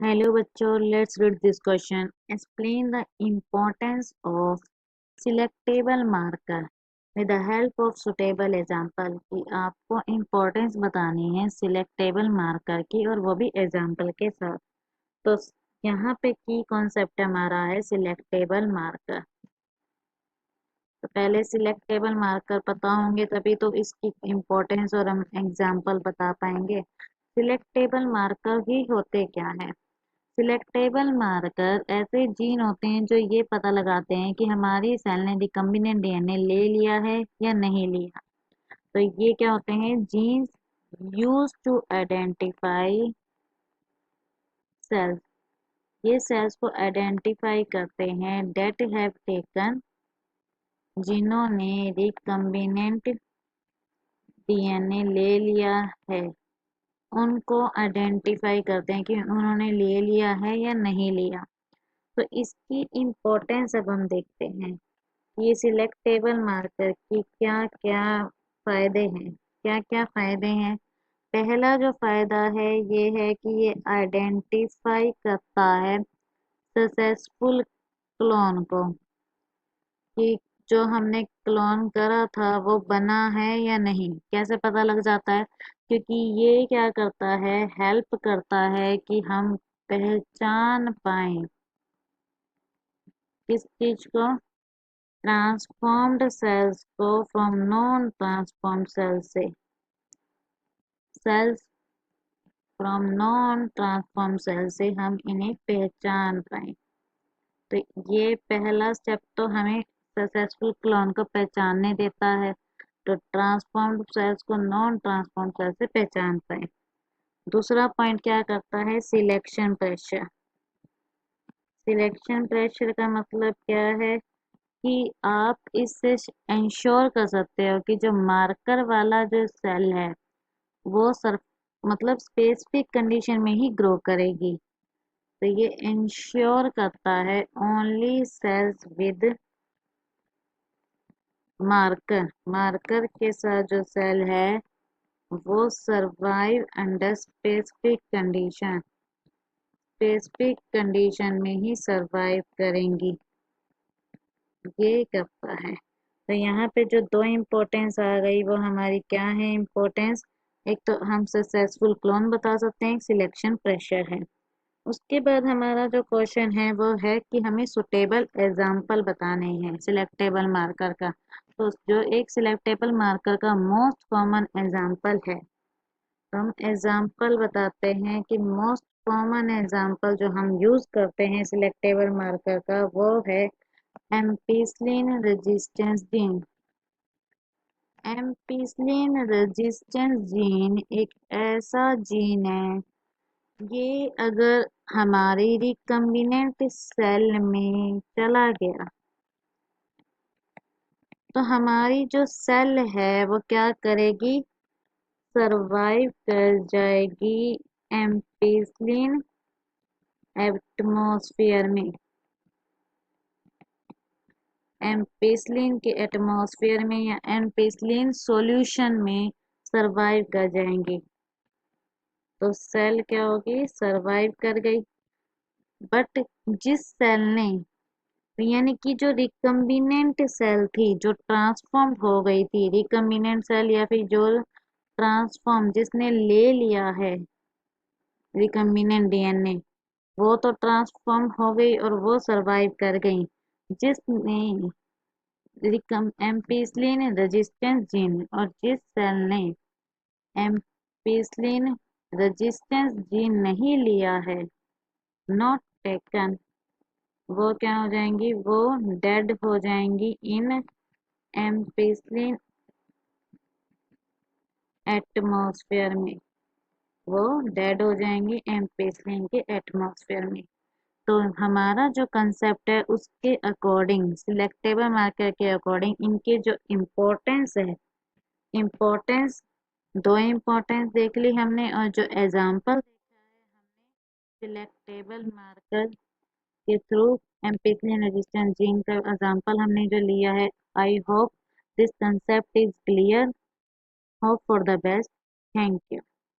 Hello बच्चों, let's read this question. Explain the importance of selectable marker with the help of suitable example. कि आपको importance बतानी है selectable marker की और वो भी example के साथ. तो यहाँ पे की concept हमारा है selectable marker. तो पहले selectable marker पता होंगे तभी तो इसकी importance और हम example बता पाएंगे. Selectable marker ही होते क्या है? सिलेक्टेबल मार्कर ऐसे जीन होते हैं जो ये पता लगाते हैं कि हमारी सेल ने रिकम्बिनेंट डीएनए ले लिया है या नहीं लिया। तो ये क्या होते हैं? Genes use to identify cells. ये सेल्स को आइडेंटिफाई करते हैं डेट हैव टेकन, जिन्होंने रिकम्बिनेंट डीएनए ले लिया है, उनको आइडेंटिफाई करते हैं कि उन्होंने ले लिया है या नहीं लिया। तो इसकी इम्पोर्टेंस अब हम देखते हैं। ये सिलेक्टेबल मार्कर की क्या क्या फायदे हैं, क्या क्या फायदे हैं। पहला जो फायदा है ये है कि ये आइडेंटिफाई करता है सक्सेसफुल क्लोन को, कि जो हमने क्लोन करा था वो बना है या नहीं। कैसे पता लग जाता है? क्योंकि ये क्या करता है, हेल्प करता है कि हम पहचान पाए किस चीज को, ट्रांसफॉर्म्ड सेल्स को फ्रॉम नॉन ट्रांसफॉर्म्ड सेल्स से, cells from non transform cell से हम इन्हें पहचान पाए। तो ये पहला स्टेप तो हमें सक्सेसफुल क्लोन को पहचानने देता है, तो ट्रांसफॉर्म्ड सेल्स को नॉन ट्रांसफॉर्म सेल से पहचान पाए। दूसरा पॉइंट क्या करता है? Selection pressure. सिलेक्शन प्रेशर का मतलब क्या है कि आप इससे इंश्योर कर सकते हो कि जो मार्कर वाला जो सेल है वो मतलब स्पेसिफिक कंडीशन में ही ग्रो करेगी। तो ये इंश्योर करता है only cells with marker, marker के साथ जो सेल है वो survive under specific condition, specific condition में ही सरवाइव करेंगी। ये करता है। तो यहाँ पे जो दो इम्पोर्टेंस आ गई वो हमारी क्या है इम्पोर्टेंस? एक तो हम सक्सेसफुल क्लोन बता सकते हैं, सिलेक्शन प्रेशर है। उसके बाद हमारा जो क्वेश्चन है वो है कि हमें सुटेबल एग्जाम्पल बताने हैं सिलेक्टेबल मार्कर का। तो जो एक सिलेक्टेबल मार्कर का मोस्ट कॉमन एग्जाम्पल है, तो हम एग्जाम्पल बताते हैं कि मोस्ट कॉमन एग्जाम्पल जो हम यूज करते हैं सिलेक्टेबल मार्कर का वो है ampicillin resistance gene. Ampicillin resistance gene एक ऐसा जीन है, ये अगर हमारी रिकम्बिनेंट सेल में चला गया तो हमारी जो सेल है वो क्या करेगी? सरवाइव कर जाएगी एम्पिसिलिन एटमॉस्फेयर में, एम्पिसिलिन के एटमॉस्फेयर में या एम्पिसिलिन सॉल्यूशन में सरवाइव कर जाएंगे। तो सेल क्या होगी? सरवाइव कर गई। बट जिस सेल ने, यानी कि जो रिकम्बिनेंट सेल थी जो ट्रांसफॉर्म हो गई थी, रिकम्बिनेंट सेल या फिर जो ट्रांसफॉर्म जिसने ले लिया है रिकम्बिनेंट डीएनए, वो तो ट्रांसफॉर्म हो गई और वो सरवाइव कर गई। जिसने एम्पिसिलिन रेजिस्टेंस जीन, और जिस सेल ने एम्पिसिलिन रेजिस्टेंस जीन नहीं लिया है, नॉट टेकन, वो क्या हो जाएंगी? वो डेड हो जाएंगी इन एम्पिसिलिन एटमॉस्फेयर में, वो डेड हो जाएंगी एम्पिसिलिन के एटमॉस्फेयर में। तो हमारा जो कंसेप्ट है उसके अकॉर्डिंग, सिलेक्टेबल मार्कर के अकॉर्डिंग इनके जो इम्पोर्टेंस है, इम्पोर्टेंस दो इम्पोर्टेंस देख ली हमने, और जो एग्जाम्पल देखा है हमने सिलेक्टेबल मार्कर के थ्रू एम्पिसिलिन रेजिस्टेंस जीन का एग्जाम्पल हमने जो लिया है। I hope this concept is clear, hope for the best, thank you.